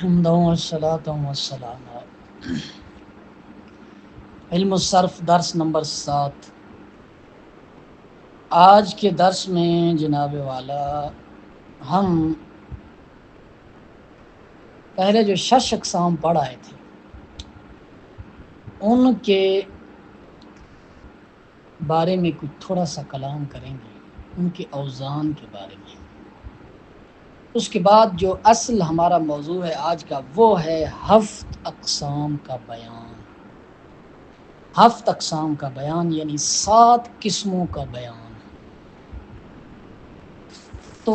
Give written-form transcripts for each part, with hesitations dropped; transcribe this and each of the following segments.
والصلاة والسلام علم الصرف درس نمبر 7۔ آج کے درس میں جناب والا ہم پہلے جو 6 اقسام پڑھ آئے تھے ان کے بارے میں کچھ تھوڑا سا کلام کریں گے، ان کے اوزان کے بارے میں۔ اس کے بعد جو اصل ہمارا موضوع ہے آج کا وہ ہے 7 اقسام کا بیان۔ 7 اقسام کا بیان یعنی 7 قسموں کا بیان۔ تو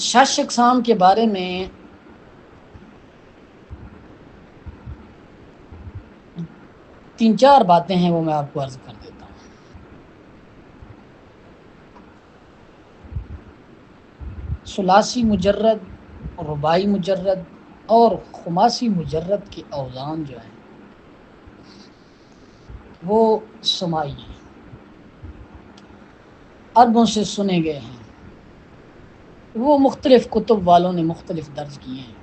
6 اقسام کے بارے میں تین چار باتیں ہیں، وہ میں آپ کو عرض کر دیتا ہوں۔ ثلاثی مجرد، رباعی مجرد اور خماسی مجرد کے اوزان جو ہیں وہ سماعی ہیں، عربوں سے سنے گئے ہیں، وہ مختلف کتب والوں نے مختلف درج کیے ہیں۔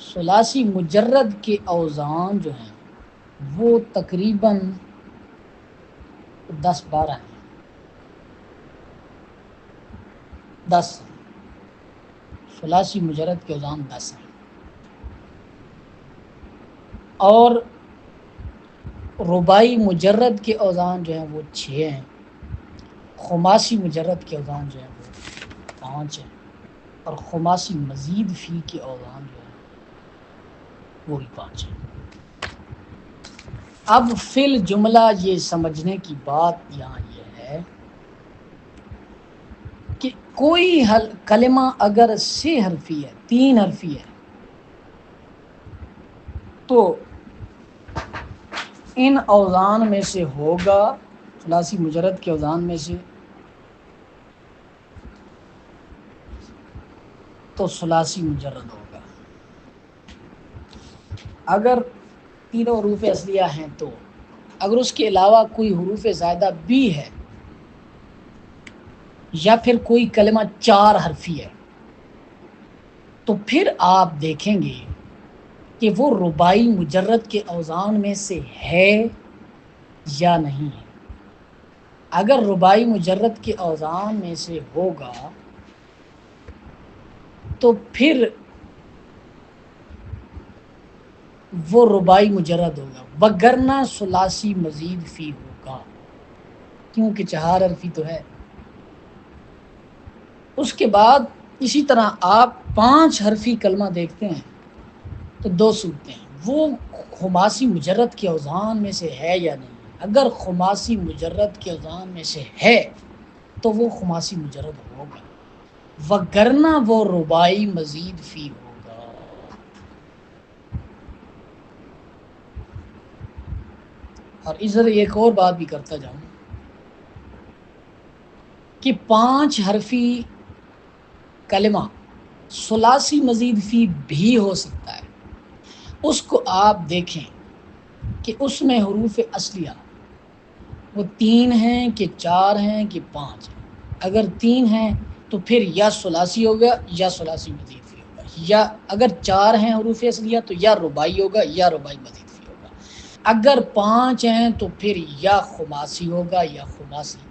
ثلاثی مجرد کے اوزان جو ہیں وہ تقریباً 10-12 ہیں، 10 ثلاثی مجرد کے اوزان 10 ہیں، اور رباعی مجرد کے اوزان جو ہیں وہ 6 ہیں، خماسی مجرد کے اوزان جو ہیں وہ 5 ہیں، اور خماسی مزید فی کے اوزان جو ہیں وہ بھی 5 ہیں۔ اب فی الجملہ یہ سمجھنے کی بات یہاں یہ ہے کہ کوئی کلمہ اگر 6 حرفی ہے، 3 حرفی ہے، تو ان اوزان میں سے ہوگا، ثلاثی مجرد کے اوزان میں سے تو ثلاثی مجرد ہوگا۔ اگر تینوں حروف اصلیہ ہیں تو، اگر اس کے علاوہ کوئی حروف زائدہ بھی ہے یا پھر کوئی کلمہ 4 حرفی ہے تو پھر آپ دیکھیں گے کہ وہ رباعی مجرد کے اوزان میں سے ہے یا نہیں ہے۔ اگر رباعی مجرد کے اوزان میں سے ہوگا تو پھر وہ رباعی مجرد ہوگا، وگرنہ ثلاثی مزید فی ہوگا، کیونکہ 4 حرفی تو ہے۔ اس کے بعد اسی طرح آپ 5 حرفی کلمہ دیکھتے ہیں تو 2 صورتیں ہیں، وہ خماسی مجرد کے اوزان میں سے ہے یا نہیں۔ اگر خماسی مجرد کے اوزان میں سے ہے تو وہ خماسی مجرد ہوگا، وگرنہ وہ رباعی مزید فی ہوگا۔ اور ادھر ایک اور بات بھی کرتا جاؤں کہ 5 حرفی کلمہ ثلاثی مزید فی بھی ہو سکتا ہے۔ اس کو آپ دیکھیں کہ اس میں حروف اصلیہ وہ 3 ہیں کہ 4 ہیں کہ 5 ہیں۔ اگر 3 ہیں تو پھر یا ثلاثی ہوگا یا ثلاثی مزید فی ہوگا، یا اگر 4 ہیں حروف اصلیہ تو یا رباعی ہوگا یا رباعی مزید فی ہوگا۔ اگر 5 ہیں تو پھر یا خماسی ہوگا یا خماسی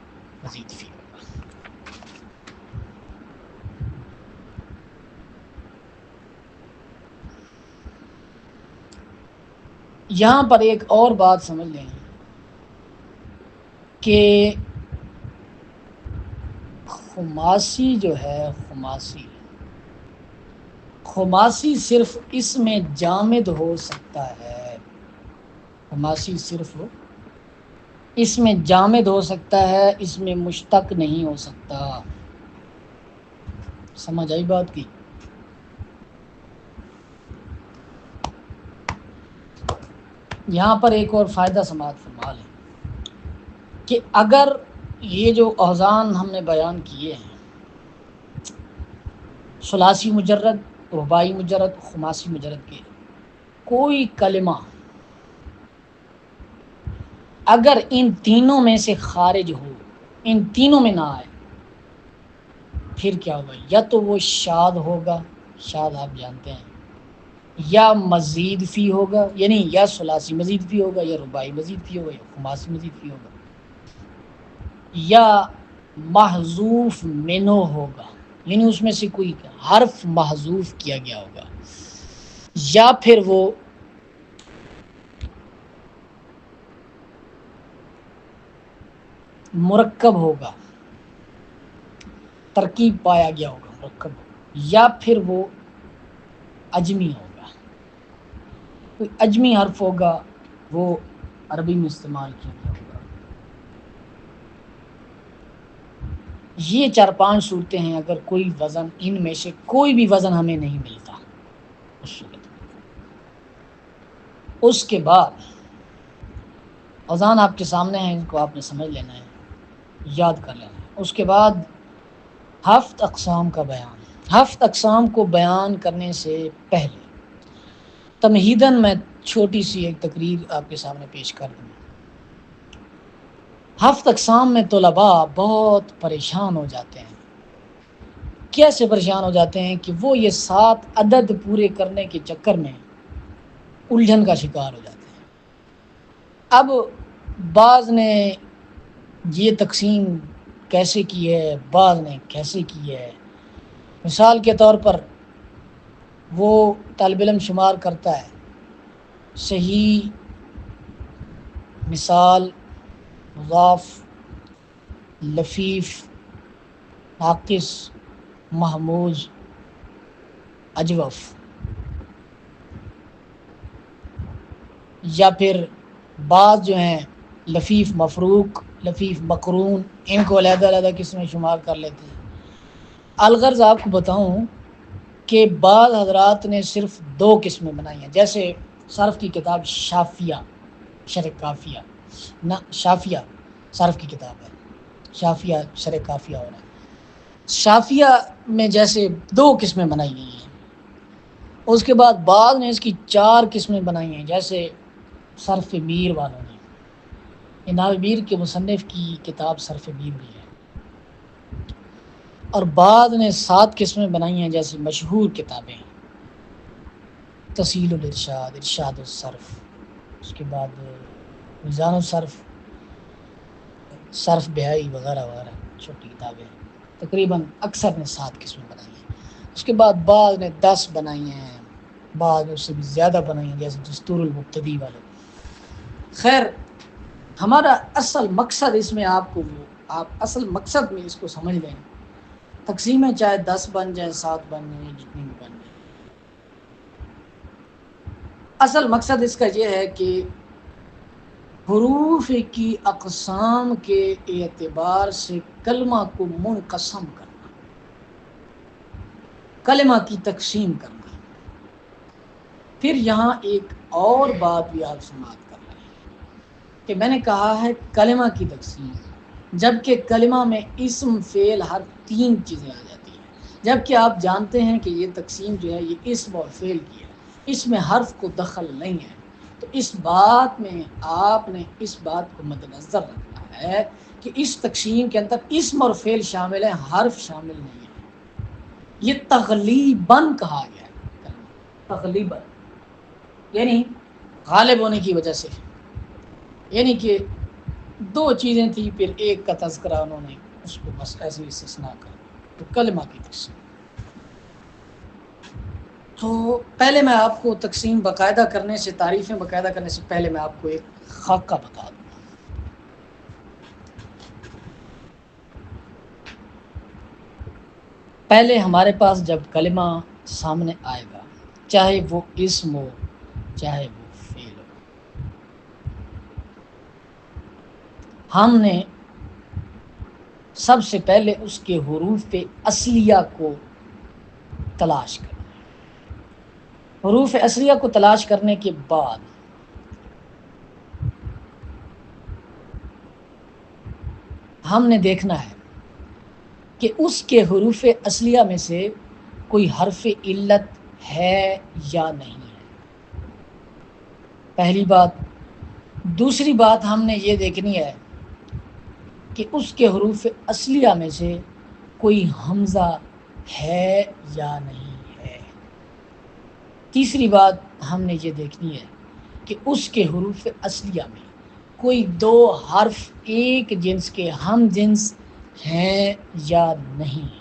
مزید فی ہوگا۔ یہاں پر ایک اور بات سمجھ لیں کہ خماسی جو ہے، خماسی صرف اس میں جامد ہو سکتا ہے، خماسی صرف اس میں جامد ہو سکتا ہے، اس میں مشتق نہیں ہو سکتا۔ سمجھ آئی بات کی؟ یہاں پر ایک اور فائدہ سماعت فرما لیں کہ اگر یہ جو اوزان ہم نے بیان کیے ہیں، ثلاثی مجرد، رباعی مجرد، خماسی مجرد کے، کوئی کلمہ اگر ان تینوں میں سے خارج ہو، ان تینوں میں نہ آئے، پھر کیا ہوگا؟ یا تو وہ شاذ ہوگا شاد آپ جانتے ہیں یا مزید فی ہوگا، یعنی یا ثلاثی مزید فی ہوگا، یا رباعی مزید فی ہوگا، یا خماسی مزید فی ہوگا، یا محذوف منو ہوگا، یعنی اس میں سے کوئی حرف محذوف کیا گیا ہوگا، یا پھر وہ مرکب ہوگا، ترکیب پایا گیا ہوگا، مرکب ہوگا، یا پھر وہ اجمی ہوگا، کوئی اجمی حرف ہوگا وہ عربی میں استعمال کیا گیا ہوگا۔ یہ 4-5 صورتیں ہیں، اگر کوئی وزن ان میں سے کوئی بھی وزن ہمیں نہیں ملتا اس صورت میں، اس کے بعد اوزان آپ کے سامنے ہیں، ان کو آپ نے سمجھ لینا ہے، یاد کر لینا ہے۔ اس کے بعد ہفت اقسام کا بیان۔ ہفت اقسام کو بیان کرنے سے پہلے تمہیداً میں چھوٹی سی ایک تقریر آپ کے سامنے پیش کر دوں۔ ہفت اقسام میں طلباء بہت پریشان ہو جاتے ہیں۔ کیسے پریشان ہو جاتے ہیں کہ وہ یہ 7 عدد پورے کرنے کے چکر میں الجھن کا شکار ہو جاتے ہیں۔ اب بعض نے یہ تقسیم کیسے کی ہے، بعض نے کیسے کی ہے۔ مثال کے طور پر وہ طالب علم شمار کرتا ہے صحیح، مثال، مضاف، لفیف، ناقص، محموز، اجوف، یا پھر بعض جو ہیں لفیف مفروق، لفیف مقرون، ان کو علیحدہ علیحدہ قسمیں شمار کر لیتے ہیں۔ الغرض آپ کو بتاؤں کہ بعض حضرات نے صرف 2 قسمیں بنائی ہیں، جیسے صرف کی کتاب شافیہ شرح کافیہ، نہ شافیہ صرف کی کتاب ہے، شافیہ شرح کافیہ ہو رہا ہے۔ شافیہ میں جیسے 2 قسمیں بنائی گئی ہیں، اس کے بعد بعض نے اس کی 4 قسمیں بنائی ہیں، جیسے صرف میر والوں نے، ناوی میر کے مصنف کی کتاب صرف میر بھی ہے، اور بعض نے 7 قسمیں بنائی ہیں، جیسے مشہور کتابیں تسہیل الارشاد، ارشاد الصرف، اس کے بعد میزان الصرف، صرف بہائی وغیرہ وغیرہ چھوٹی کتابیں، تقریباً اکثر نے 7 قسمیں بنائی ہیں۔ اس کے بعد بعض نے 10 بنائی ہیں، بعض نے اس سے بھی زیادہ بنائی ہیں، جیسے دستور المبتدی والے۔ خیر، ہمارا اصل مقصد اس میں آپ اصل مقصد میں اس کو سمجھ لیں، تقسیمیں چاہے 10 بن جائیں، 7 بن جائیں، جتنی بھی بن جائیں، اصل مقصد اس کا یہ ہے کہ حروف کی اقسام کے اعتبار سے کلمہ کو منقسم کرنا، کلمہ کی تقسیم کرنا۔ پھر یہاں ایک اور بات بھی آپ سماعت کر رہے ہیں کہ میں نے کہا ہے کلمہ کی تقسیم، جبکہ کلمہ میں اسم، فعل، حرف 3 چیزیں آ جاتی ہیں، جبکہ آپ جانتے ہیں کہ یہ تقسیم جو ہے یہ اسم اور فعل کی ہے، اس میں حرف کو دخل نہیں ہے۔ تو اس بات میں آپ نے اس بات کو مد نظر رکھنا ہے کہ اس تقسیم کے اندر اسم اور فعل شامل ہیں، حرف شامل نہیں ہے۔ یہ تغلیباً کہا گیا ہے، تغلیباً یعنی غالب ہونے کی وجہ سے، یعنی کہ 2 چیزیں تھیں، پھر ایک کا تذکرہ انہوں نے اس کو بس ایسے استثناء کر، تو کلمہ کی تقسیم۔ تو پہلے میں آپ کو تقسیم باقاعدہ کرنے سے، تعریفیں باقاعدہ کرنے سے پہلے میں آپ کو ایک خاکہ بتا دوں۔ پہلے ہمارے پاس جب کلمہ سامنے آئے گا، چاہے وہ اسم ہو چاہے وہ فعل ہو، ہم نے سب سے پہلے اس کے حروف اصلیہ کو تلاش کرنا ہے۔ حروف اصلیہ کو تلاش کرنے کے بعد ہم نے دیکھنا ہے کہ اس کے حروف اصلیہ میں سے کوئی حرف علت ہے یا نہیں ہے، پہلی بات۔ دوسری بات ہم نے یہ دیکھنی ہے کہ اس کے حروف اصلیہ میں سے کوئی حمزہ ہے یا نہیں ہے۔ تیسری بات ہم نے یہ دیکھنی ہے کہ اس کے حروف اصلیہ میں کوئی دو حرف ایک جنس کے ہم جنس ہیں یا نہیں ہیں۔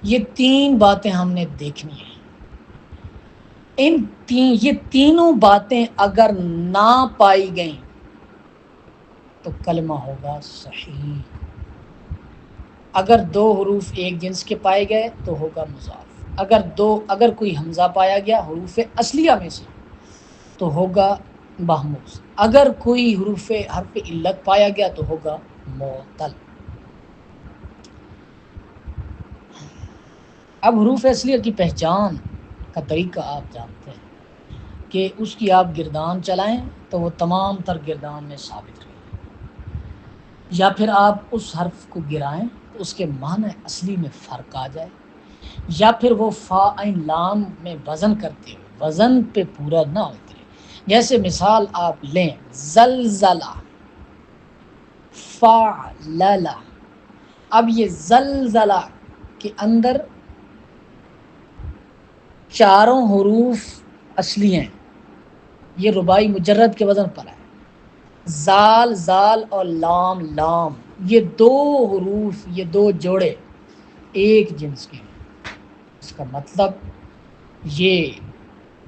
یہ تین باتیں ہم نے دیکھنی ہیں۔ یہ تینوں باتیں اگر نہ پائی گئیں تو کلمہ ہوگا صحیح۔ اگر دو حروف ایک جنس کے پائے گئے تو ہوگا مضاف۔ اگر کوئی حمزہ پایا گیا حروف اصلیہ میں سے تو ہوگا محموز۔ اگر کوئی حرف علت پایا گیا تو ہوگا معتل۔ اب حروف اصلیہ کی پہچان کا طریقہ آپ جانتے ہیں کہ اس کی آپ گردان چلائیں تو وہ تمام تر گردان میں ثابت رہے، یا پھر آپ اس حرف کو گرائیں تو اس کے معنی اصلی میں فرق آ جائے، یا پھر وہ فا عین لام میں وزن کرتے ہوئے وزن پہ پورا نہ ہوتے۔ جیسے مثال آپ لیں زلزلہ، فعللہ۔ اب یہ زلزلہ کے اندر چاروں حروف اصلی ہیں، یہ رباعی مجرد کے وزن پر ہے۔ زال زال اور لام لام، یہ دو حروف، یہ دو جوڑے ایک جنس کے ہیں۔ اس کا مطلب یہ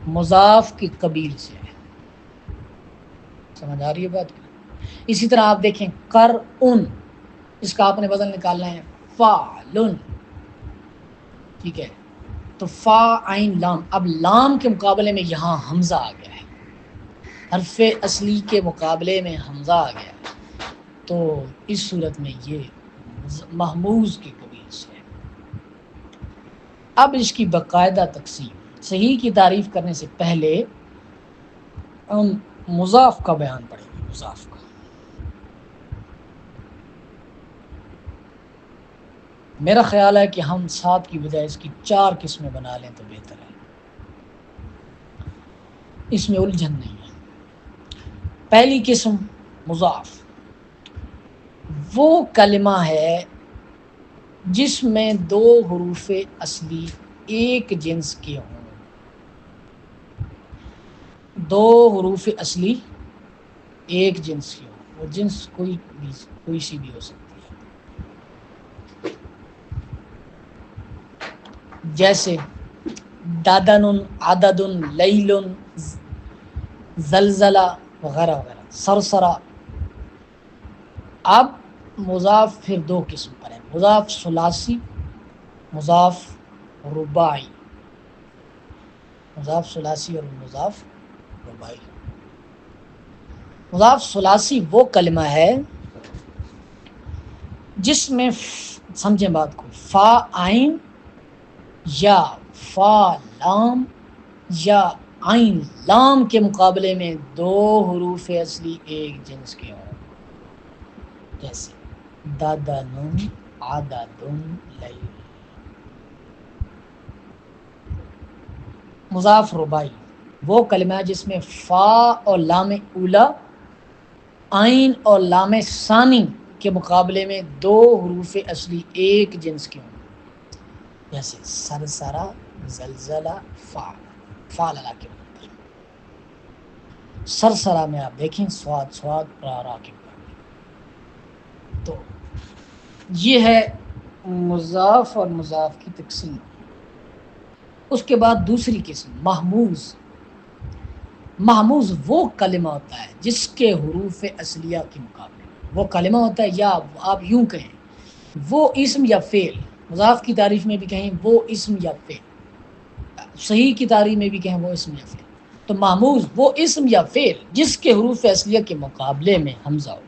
مضاف کی قبیل سے ہے۔ سمجھ آ رہی ہے بات؟ اسی طرح آپ دیکھیں قرء، اس کا آپ نے وزن نکالنا ہے فعلن، ٹھیک ہے؟ تو فا عین لام، اب لام کے مقابلے میں یہاں حمزہ آ گیا ہے، حرف اصلی کے مقابلے میں حمزہ آ گیا ہے، تو اس صورت میں یہ محموز کی قبیل سے ہے۔ اب اس کی باقاعدہ تقسیم، صحیح کی تعریف کرنے سے پہلے ہم مضاف کا بیان پڑھیں گے۔ مضاف کا میرا خیال ہے کہ ہم 7 کی بجائے اس کی 4 قسمیں بنا لیں تو بہتر ہے، اس میں الجھن نہیں ہے۔ پہلی قسم مضاف، وہ کلمہ ہے جس میں دو حروف اصلی ایک جنس کے ہوں۔ دو حروف اصلی ایک جنس کے ہوں، وہ جنس کوئی سی بھی ہو سکتی ہے۔ جیسے دادن، عدد، لیل، زلزلہ وغیرہ وغیرہ، سرسرہ۔ اب مضاف پھر دو قسم پر ہے، مضاف ثلاثی، مضاف رباعی۔ مضاف ثلاثی اور مضاف رباعی۔ مضاف ثلاثی وہ کلمہ ہے جس میں سمجھیں بات کو، فا عین یا فا لام یا عین لام کے مقابلے میں دو حروف اصلی ایک جنس کے ہوں، جیسے دادن، عدد، لیل۔ مضاف رباعی وہ کلمہ ہے جس میں فا اور لام اولا، عین اور لام ثانی کے مقابلے میں دو حروف اصلی ایک جنس کے ہوں، جیسے سرسرہ، زلزلہ، فعللہ کے مقابلے۔ سرسرہ میں آپ دیکھیں سواد سواد را کے مقابلے۔ تو یہ ہے مضاف اور مضاف کی تقسیم۔ اس کے بعد دوسری قسم محموز۔ محموز وہ کلمہ ہوتا ہے جس کے حروف اصلیہ کے مقابلے، وہ کلمہ ہوتا ہے، یا آپ یوں کہیں وہ اسم یا فعل، مضاف کی تعریف میں بھی کہیں وہ اسم یا فعل، صحیح کی تعریف میں بھی کہیں وہ اسم یا فعل۔ تو محموز وہ اسم یا فعل جس کے حروف اصلیہ کے مقابلے میں حمزہ ہو۔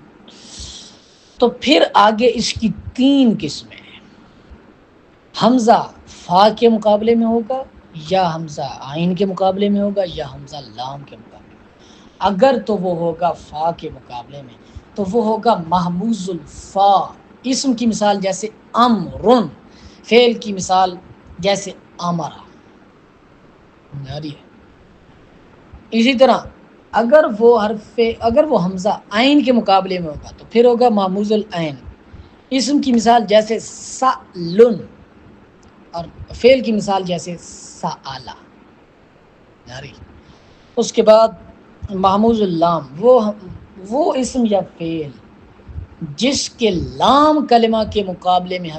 تو پھر آگے اس کی 3 قسمیں ہیں، حمزہ فا کے مقابلے میں ہوگا، یا حمزہ عین کے مقابلے میں ہوگا، یا حمزہ لام کے مقابلے میں۔ اگر تو وہ ہوگا فا کے مقابلے میں تو وہ ہوگا محموز الفا۔ اسم کی مثال جیسے امرن، فعل کی مثال جیسے امرا۔ اسی طرح اگر وہ حمزہ عین کے مقابلے میں ہوگا تو پھر ہوگا محموز العین۔ اسم کی مثال جیسے سألن، اور فعل کی مثال جیسے سألا۔ جاری۔ اس کے بعد محموز اللام، وہ اسم یا فعل جس کے لام کلمہ کے مقابلے میں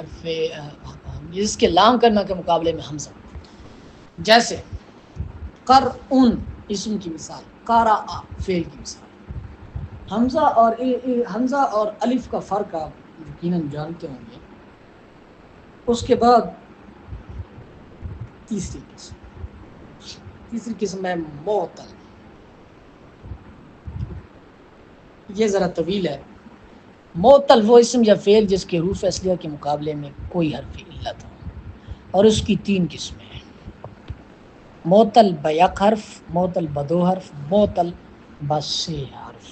جس کے لام کلمہ کے مقابلے میں حمزہ، جیسے قرء اسم کی مثال، قرأ فعل کی مثال۔ حمزہ اور الف کا فرق آپ یقیناً جانتے ہوں گے۔ اس کے بعد تیسری قسم ہے معطل۔ یہ ذرا طویل ہے۔ معطل وہ اسم یا فعل جس کے حروف اصلیہ کے مقابلے میں کوئی حرف علت ہو، اور اس کی 3 قسمیں ہیں: معطل بیک حرف، معطل بدو حرف، معطل بسے حرف۔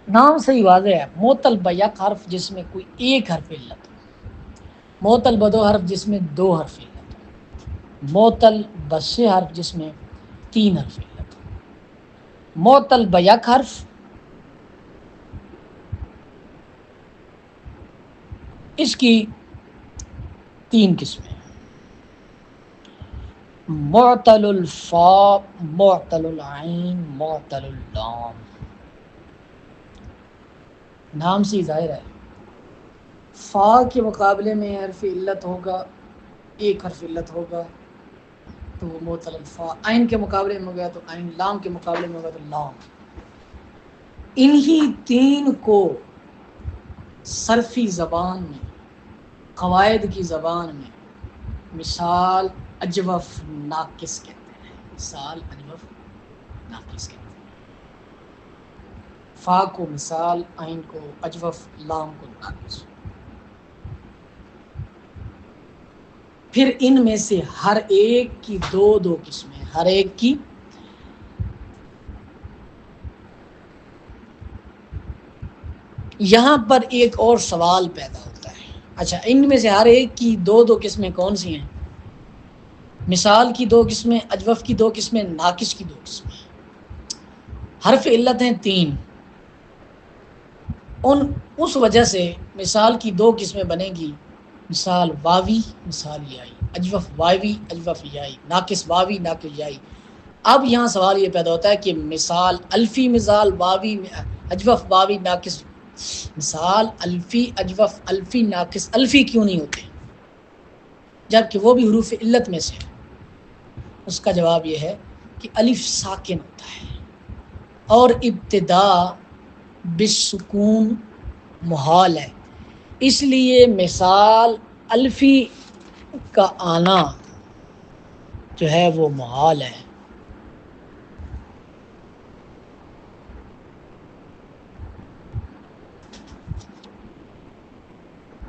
نام سے ہی واضح ہے، معطل بیک حرف جس میں کوئی ایک حرف علت ہو، معطل بدو حرف جس میں 2 حرف علت ہو، معطل بسے حرف جس میں 3 حرف علت ہو۔ معطل بیک حرف اس کی 3 قسمیں: معطل الفاء، معطل العین، معطل اللام۔ نام سے ظاہر ہے، فا کے مقابلے میں حرف علت ہوگا، ایک حرف علت ہوگا تو وہ معطل الفاء، عین کے مقابلے میں ہوگا تو عین، لام کے مقابلے میں ہوگا تو لام۔ انہی 3 کو صرفی زبان میں، قواعد کی زبان میں مثال اجوف ناقص کہتے ہیں۔ مثال اجوف ناقص کہتے ہیں۔ فا کو مثال، عین کو اجوف، لام کو ناقص۔ پھر ان میں سے ہر ایک کی 2 قسمیں، ہر ایک کی یہاں پر ایک اور سوال پیدا ہوتا ہے۔ اچھا، ان میں سے ہر ایک کی 2 قسمیں کون سی ہیں؟ مثال کی 2 قسمیں، اجوف کی 2 قسمیں، ناقص کی 2 قسمیں۔ حرف علت ہیں 3، اس وجہ سے مثال کی 2 قسمیں بنے گی: مثال واوی، مثال یائی، اجوف واوی، اجوف یائی، ناقص واوی، ناقص یائی۔ اب یہاں سوال یہ پیدا ہوتا ہے کہ مثال الفی، مثال واوی، اجوف واوی، ناقص، مثال الفی، اجوف الفی، ناقص الفی کیوں نہیں ہوتے جبکہ وہ بھی حروف علت میں سے؟ اس کا جواب یہ ہے کہ الف ساکن ہوتا ہے اور ابتدا بالسکون محال ہے، اس لیے مثال الفی کا آنا جو ہے وہ محال ہے۔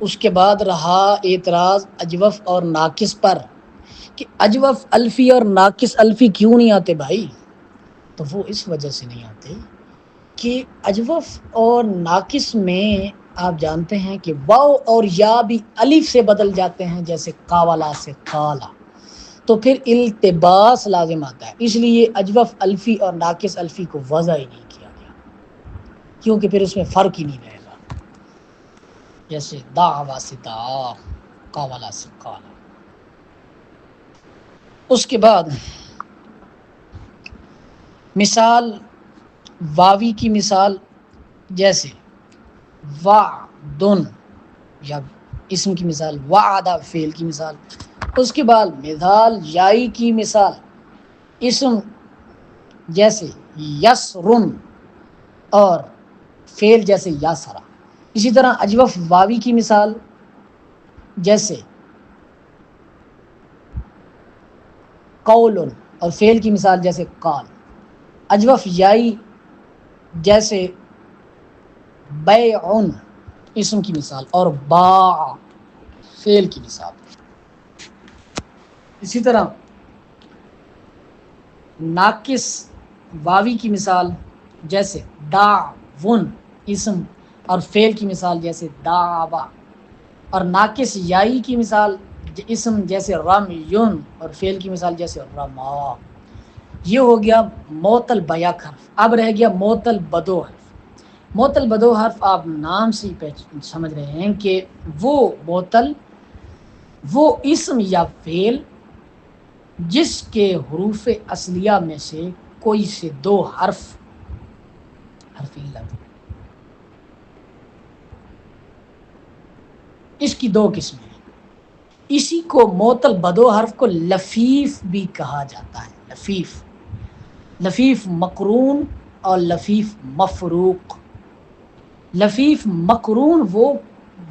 اس کے بعد رہا اعتراض اجوف اور ناقص پر کہ اجوف الفی اور ناقص الفی کیوں نہیں آتے بھائی؟ تو وہ اس وجہ سے نہیں آتے کہ اجوف اور ناقص میں آپ جانتے ہیں کہ واو اور یا بھی الف سے بدل جاتے ہیں، جیسے کاولا سے کالا، تو پھر التباس لازم آتا ہے۔ اس لیے اجوف الفی اور ناقص الفی کو وضع ہی نہیں کیا گیا، کیونکہ پھر اس میں فرق ہی نہیں رہے گا، جیسے دعوا سے دا، کاولا سے کالا۔ اس کے بعد مثال واوی کی مثال، جیسے وعدن، یا اسم کی مثال وعدہ فعل کی مثال۔ اس کے بعد مثال یائی کی مثال، اسم جیسے یسرن اور فعل جیسے یاسرا۔ اسی طرح اجوف واوی کی مثال جیسے قول اور فعل کی مثال جیسے قال۔ اجوف یائی جیسے بیعن اسم کی مثال اور باع فعل کی مثال۔ اسی طرح ناقص واوی کی مثال جیسے داعون اسم اور فعل کی مثال جیسے دعوا، اور ناقص یائی کی مثال اسم جیسے رمیون اور فعل کی مثال جیسے رما۔ یہ ہو گیا معطل بیک حرف۔ اب رہ گیا معطل بدو حرف۔ معطل بدو حرف آپ نام سے ہی سمجھ رہے ہیں کہ وہ معطل وہ اسم یا فعل جس کے حروف اصلیہ میں سے کوئی سے دو حرف علت. اس کی دو قسمیں ہیں. اسی کو معطل بدو حرف کو لفیف بھی کہا جاتا ہے. لفیف مقرون اور لفیف مفروق. لفیف مقرون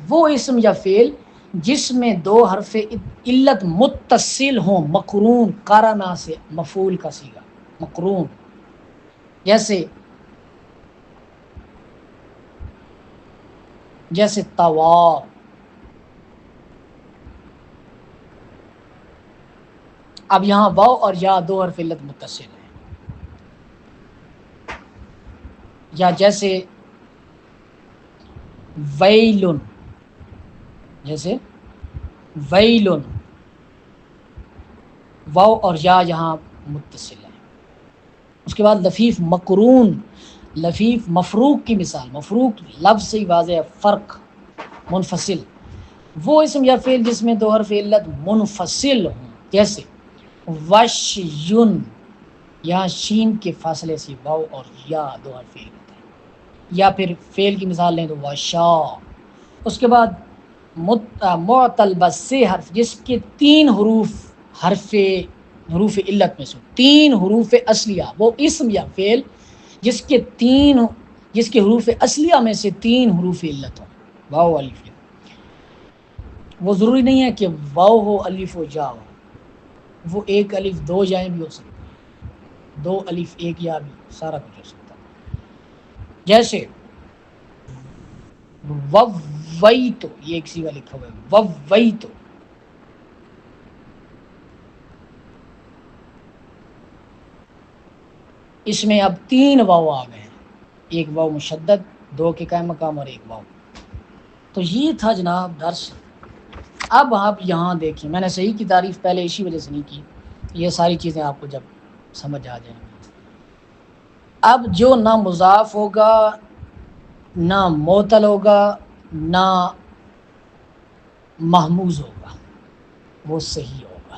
وہ اسم یا فعل جس میں دو حرف علت متصل ہوں. مقرون قرنا سے مفعول کا صیغہ مقرون. جیسے طوا. اب یہاں واو اور یا دو حرف علت متصل ہیں. یا جیسے ویلن. واو اور یا یہاں متصل ہیں. اس کے بعد لفیف مقرون. لفیف مفروق کی مثال. مفروق لفظ سے ہی واضح ہے. فرق منفصل. وہ اسم یا فعل جس میں دو حرف علت منفصل ہوں. جیسے وشیون. یہاں شین کے فاصلے سے واو اور یا دو حرف علت ہیں. یا پھر فعل کی مثال لیں تو وشا. اس کے بعد معطل بس حرف جس کے تین حروف علت میں سے تین حروف اصلیہ. وہ اسم یا فعل جس کے حروف اصلیہ میں سے تین حروف علت ہوں. واو الف. وہ ضروری نہیں ہے کہ واو ہو الف ہو یا ہو. وہ ایک الف دو جائیں بھی ہو سکتے ہیں. دو الف ایک یا بھی سارا کچھ ہو سکتا ہے. جیسے وویتو. یہ ایک صیغہ لکھا ہوا ہے وویتو. اس میں اب تین واو آ گئے ہیں. ایک واو مشدد, دو کے قائم مقام اور ایک واو. تو یہ تھا جناب درس. اب آپ یہاں دیکھیں, میں نے صحیح کی تعریف پہلے اسی وجہ سے نہیں کی. یہ ساری چیزیں آپ کو جب سمجھ آ جائیں گی. اب جو نہ مضاف ہوگا, نہ معطل ہوگا, نہ محموز ہوگا, وہ صحیح ہوگا.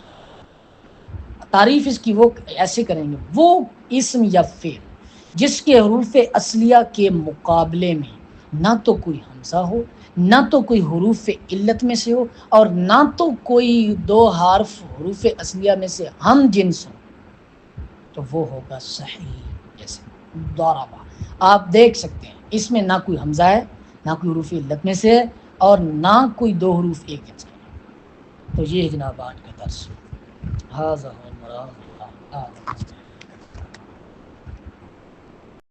تعریف اس کی وہ ایسے کریں گے. وہ اسم یا فعل جس کے حروف اصلیہ کے مقابلے میں نہ تو کوئی حمزہ ہو, نہ تو کوئی حروف علت میں سے ہو, اور نہ تو کوئی دو حروف اصلیہ میں سے ہم جنس ہو, تو وہ ہوگا صحیح. جیسے ضربہ. آپ دیکھ سکتے ہیں اس میں نہ کوئی حمزہ ہے, نہ کوئی حروف علت میں سے ہے, اور نہ کوئی دو حروف ایک جنس کے. تو یہ جناب آج کا درس.